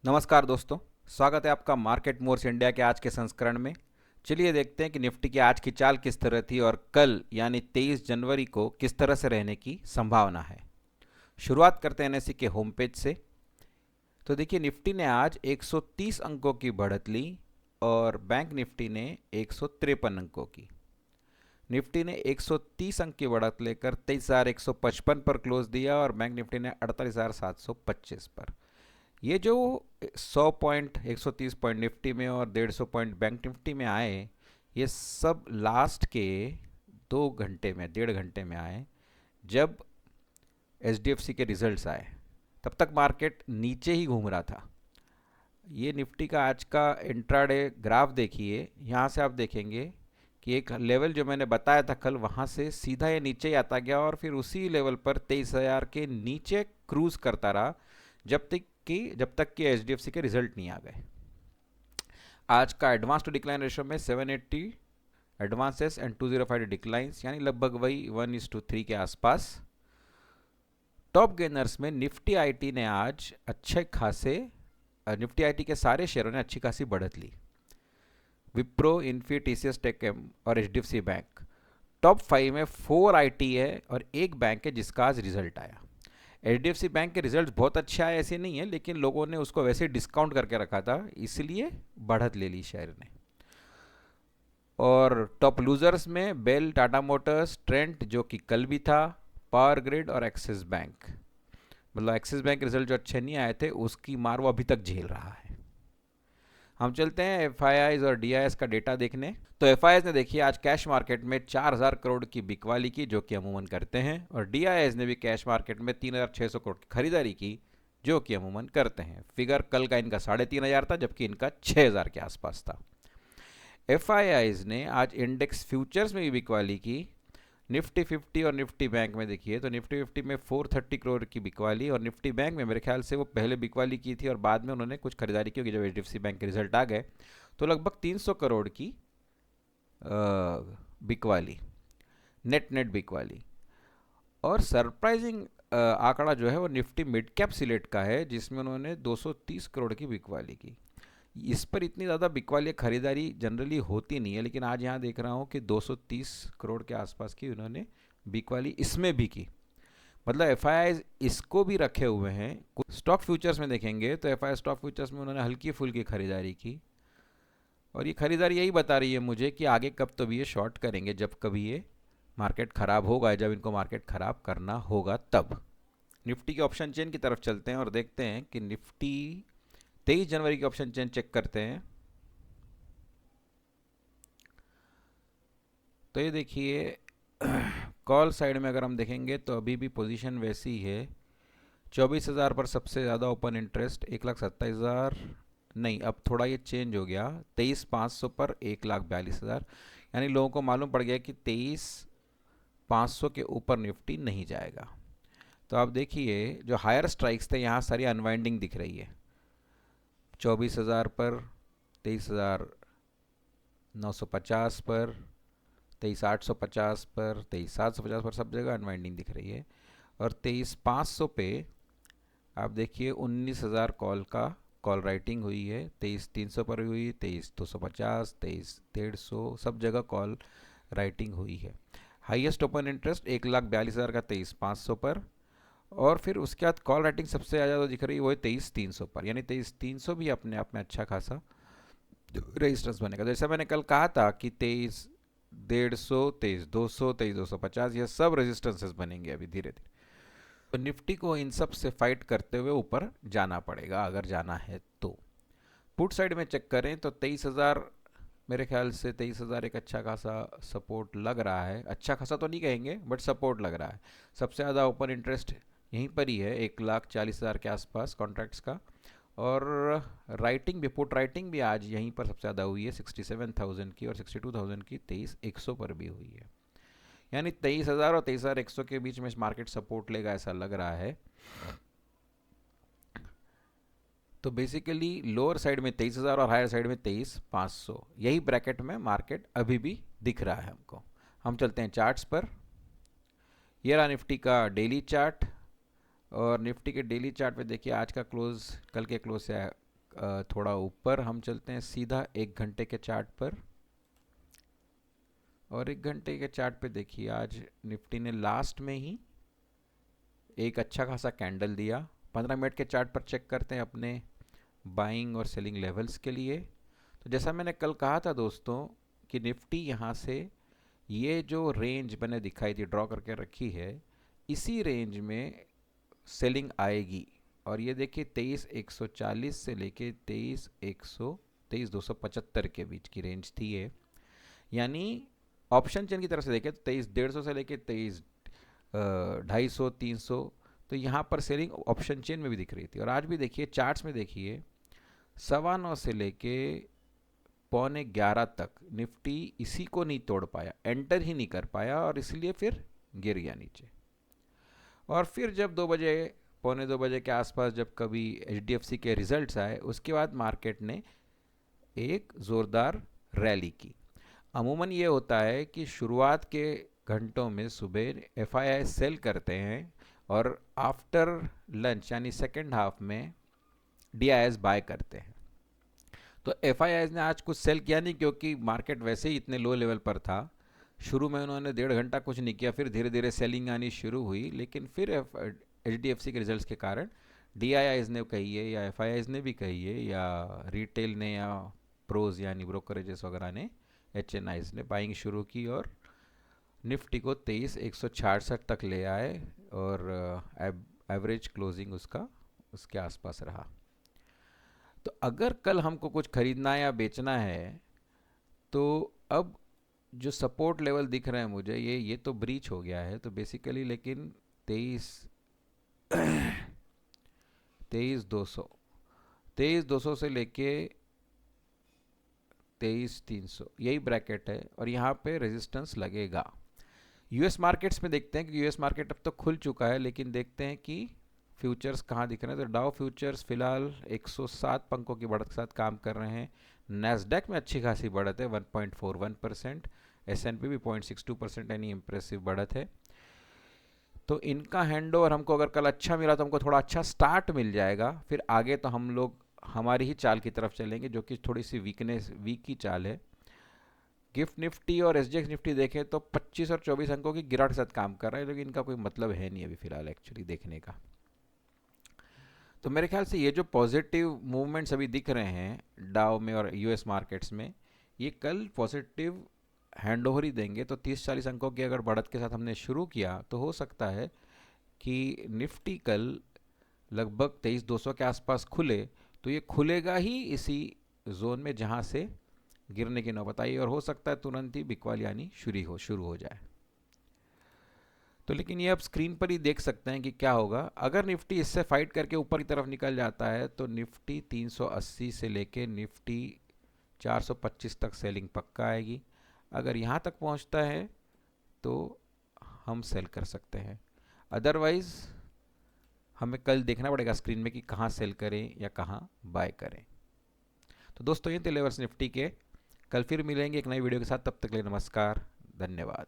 नमस्कार दोस्तों। स्वागत है आपका मार्केट मोर्स इंडिया के आज के संस्करण में। चलिए देखते हैं कि निफ्टी की आज की चाल किस तरह थी और कल यानी 23 जनवरी को किस तरह से रहने की संभावना है। शुरुआत करते हैं एनएसई के होम पेज से। तो देखिए निफ्टी ने आज 130 अंकों की बढ़त ली और बैंक निफ्टी ने 153 अंकों की। निफ्टी ने 130 अंक की बढ़त लेकर 23,155 पर क्लोज दिया और बैंक निफ्टी ने 48,725 पर। ये जो 100 पॉइंट 130 पॉइंट निफ्टी में और 150 पॉइंट बैंक निफ्टी में आए, ये सब लास्ट के 2 घंटे में 1.5 घंटे में आए जब एचडीएफसी के रिजल्ट्स आए। तब तक मार्केट नीचे ही घूम रहा था। ये निफ्टी का आज का इंट्राडे ग्राफ देखिए, यहाँ से आप देखेंगे कि एक लेवल जो मैंने बताया था कल, वहाँ से सीधा ये नीचे ही आता गया और फिर उसी लेवल पर 23,000 के नीचे क्रूज करता रहा जब तक कि एचडीएफसी के रिजल्ट नहीं आ गए। आज का एडवांस टू डिक्लाइन रेशियो में 780 एडवांसेस एंड 205 डिक्लाइंस, यानी लगभग वही 1:3 के आसपास। टॉप गेनर्स में निफ्टी आईटी ने आज अच्छे खासे निफ्टी आईटी के सारे शेयरों ने अच्छी खासी बढ़त ली। विप्रो, इन्फी, टीसीएस, टेकएम और एचडीएफसी बैंक। टॉप 5 में 4 आईटी है और एक बैंक है जिसका आज रिजल्ट आया। एचडीएफसी बैंक के रिजल्ट बहुत अच्छे आए ऐसे नहीं है, लेकिन लोगों ने उसको वैसे डिस्काउंट करके रखा था, इसलिए बढ़त ले ली शेयर ने। और टॉप लूजर्स में बेल, टाटा मोटर्स, ट्रेंट जो कि कल भी था, पावर ग्रिड और एक्सिस बैंक। मतलब एक्सिस बैंक के रिजल्ट जो अच्छे नहीं आए थे उसकी मार वो अभी तक झेल रहा है। हम चलते हैं एफआईआईज और डीआईएस का डेटा देखने। तो एफआईआईज ने देखिए आज कैश मार्केट में 4,000 करोड़ की बिकवाली की, जो कि अमूमन करते हैं, और डीआईएस ने भी कैश मार्केट में 3,600 करोड़ की खरीदारी की, जो कि अमूमन करते हैं। फिगर कल का इनका 3,500 था, जबकि इनका 6,000 के आसपास था। एफआईआईज ने आज इंडेक्स फ्यूचर्स में भी बिकवाली की। निफ्टी 50 और निफ्टी बैंक में देखिए तो निफ्टी 50 में 430 करोड़ की बिकवाली और निफ्टी बैंक में मेरे ख्याल से वो पहले बिकवाली की थी और बाद में उन्होंने कुछ खरीदारी की होगी जब एचडीएफसी बैंक के रिजल्ट आ गए, तो लगभग 300 करोड़ की बिकवाली, नेट बिकवाली। और सरप्राइजिंग आंकड़ा जो है वो निफ्टी मिड कैप सिलेक्ट का है, जिसमें उन्होंने 230 करोड़ की बिकवाली की। इस पर इतनी ज़्यादा बिकवाली खरीदारी जनरली होती नहीं है, लेकिन आज यहाँ देख रहा हूँ कि 230 करोड़ के आसपास की उन्होंने बिकवाली इसमें भी की। मतलब एफआईआई इसको भी रखे हुए हैं। स्टॉक फ्यूचर्स में देखेंगे तो एफआईआई स्टॉक फ्यूचर्स में उन्होंने हल्की फुल्की खरीदारी की, और ये खरीदारी यही बता रही है मुझे कि आगे कब तो भी ये शॉर्ट करेंगे, जब कभी ये मार्केट ख़राब होगा, जब इनको मार्केट ख़राब करना होगा तब। निफ्टी के ऑप्शन चेन की तरफ चलते हैं और देखते हैं कि निफ्टी 23 जनवरी की ऑप्शन चेन चेक करते हैं। तो ये देखिए कॉल साइड में अगर हम देखेंगे तो अभी भी पोजीशन वैसी ही है। 24,000 पर सबसे ज़्यादा ओपन इंटरेस्ट, 1,27,000 नहीं, अब थोड़ा ये चेंज हो गया, 23,500 पर 1,42,000, यानी लोगों को मालूम पड़ गया कि 23,500 के ऊपर निफ्टी नहीं जाएगा। तो आप देखिए जो हायर स्ट्राइक्स थे यहाँ सारी अनवाइंडिंग दिख रही है। 24,000 पर, 23,950 पर, 23,850 पर, 23,750 पर, सब जगह अनवाइंडिंग दिख रही है। और 23,500 पे आप देखिए 19,000 कॉल राइटिंग हुई है, 23,300 पर हुई, 23,250, 23,150, सब जगह कॉल राइटिंग हुई है। हाईएस्ट ओपन इंटरेस्ट 1,42,000 का 23,500 पर, और फिर उसके बाद कॉल राइटिंग सबसे ज़्यादा दिख रही है वो है 23,300 पर, यानी 23,300 भी अपने आप में अच्छा खासा रेजिस्टेंस बनेगा। जैसा मैंने कल कहा था कि 23,150, 23,200, 23,250 ये सब रेजिस्टेंसेस बनेंगे अभी धीरे धीरे। तो निफ्टी को इन सब से फाइट करते हुए ऊपर जाना पड़ेगा अगर जाना है तो। पुट साइड में चेक करें तो 23,000, मेरे ख्याल से 23,000 एक अच्छा खासा सपोर्ट लग रहा है। अच्छा खासा तो नहीं कहेंगे बट सपोर्ट लग रहा है। सबसे ज़्यादा ओपन इंटरेस्ट यहीं पर ही है, 1,40,000 के आसपास कॉन्ट्रैक्ट्स का। और राइटिंग भी, पुट राइटिंग भी आज यहीं पर सबसे ज़्यादा हुई है, 67,000 की, और 62,000 की 23,100 पर भी हुई है। यानी 23,000 और 23,100 के बीच में मार्केट सपोर्ट लेगा ऐसा लग रहा है। तो बेसिकली लोअर साइड में 23,000 और हायर साइड में 23,500, यही ब्रैकेट में मार्केट अभी भी दिख रहा है हमको। हम चलते हैं चार्ट्स पर। ये रहा निफ्टी का डेली चार्ट, और निफ्टी के डेली चार्ट में देखिए आज का क्लोज कल के क्लोज से थोड़ा ऊपर हम चलते हैं सीधा 1 घंटे के चार्ट पर। और 1 घंटे के चार्ट पे देखिए आज निफ्टी ने लास्ट में ही एक अच्छा खासा कैंडल दिया। 15 मिनट के चार्ट पर चेक करते हैं अपने बाइंग और सेलिंग लेवल्स के लिए। तो जैसा मैंने कल कहा था दोस्तों कि निफ्टी यहाँ से ये जो रेंज मैंने दिखाई थी, ड्रॉ करके रखी है, इसी रेंज में सेलिंग आएगी। और ये देखिए 23,140 से लेके 23,275 के बीच की रेंज थी ये। यानी ऑप्शन चेन की तरफ से देखें तो 23,150 से लेके 23,250, 300, तो यहाँ पर सेलिंग ऑप्शन चेन में भी दिख रही थी। और आज भी देखिए चार्ट्स में देखिए 9:15 से लेके 10:45 तक निफ्टी इसी को नहीं तोड़ पाया, एंटर ही नहीं कर पाया, और इसलिए फिर गिर गया नीचे। और फिर जब 2 बजे, 1:45 के आसपास जब कभी HDFC के रिजल्ट्स आए, उसके बाद मार्केट ने एक ज़ोरदार रैली की। अमूमन ये होता है कि शुरुआत के घंटों में सुबह FII सेल करते हैं और आफ्टर लंच यानी सेकेंड हाफ में DIs बाय करते हैं। तो FIIs ने आज कुछ सेल किया नहीं, क्योंकि मार्केट वैसे ही इतने लो लेवल पर था। शुरू में उन्होंने 1.5 घंटा कुछ नहीं किया, फिर धीरे धीरे सेलिंग आनी शुरू हुई। लेकिन फिर HDFC के रिजल्ट्स के कारण DIIs ने कही है, या FIIs ने भी कही है, या रिटेल ने, या प्रोज यानी ब्रोकरेजेस वगैरह ने, HNIs ने बाइंग शुरू की और निफ्टी को 23,166 तक ले आए। और एवरेज क्लोजिंग उसका उसके आसपास रहा। तो अगर कल हमको कुछ खरीदना है या बेचना है, तो अब जो सपोर्ट लेवल दिख रहे हैं मुझे, ये तो ब्रीच हो गया है तो बेसिकली, लेकिन 23,200 से लेके 23,300 यही ब्रैकेट है, और यहाँ पे रेजिस्टेंस लगेगा। यूएस मार्केट्स में देखते हैं कि यूएस मार्केट अब तो खुल चुका है, लेकिन देखते हैं कि फ्यूचर्स कहाँ दिख रहे हैं। तो डाउ फ्यूचर्स फिलहाल 107 अंकों की बढ़त के साथ काम कर रहे हैं। नैस्डैक में अच्छी खासी बढ़त है 1.41%, S&P भी 0.62%, यानी इंप्रेसिव बढ़त है। तो इनका हैंडओवर हमको अगर कल अच्छा मिला तो हमको थोड़ा अच्छा स्टार्ट मिल जाएगा। फिर आगे तो हम लोग हमारी ही चाल की तरफ चलेंगे, जो कि थोड़ी सी वीक की चाल है। गिफ्ट निफ्टी और SGX निफ्टी देखें तो 25 और 24 अंकों की गिरावट के साथ काम कर रहा है, लेकिन इनका कोई मतलब है नहीं अभी फिलहाल एक्चुअली देखने का। तो मेरे ख्याल से ये जो पॉजिटिव मूवमेंट्स अभी दिख रहे हैं डाउ में और यूएस मार्केट्स में, ये कल पॉजिटिव हैंडओवर ही देंगे। तो 30-40 अंकों की अगर बढ़त के साथ हमने शुरू किया तो हो सकता है कि निफ्टी कल लगभग 23,200 के आसपास खुले। तो ये खुलेगा ही इसी जोन में जहाँ से गिरने की नौबत आई, और हो सकता है तुरंत ही बिकवाली आनी शुरू हो जाए। तो लेकिन ये आप स्क्रीन पर ही देख सकते हैं कि क्या होगा। अगर निफ्टी इससे फाइट करके ऊपर की तरफ निकल जाता है तो निफ्टी 380 से लेके निफ्टी 425 तक सेलिंग पक्का आएगी। अगर यहाँ तक पहुँचता है तो हम सेल कर सकते हैं, अदरवाइज़ हमें कल देखना पड़ेगा स्क्रीन में कि कहाँ सेल करें या कहाँ बाय करें। तो दोस्तों ये थे लेवल्स निफ्टी के। कल फिर मिलेंगे एक नई वीडियो के साथ, तब तक के लिए नमस्कार, धन्यवाद।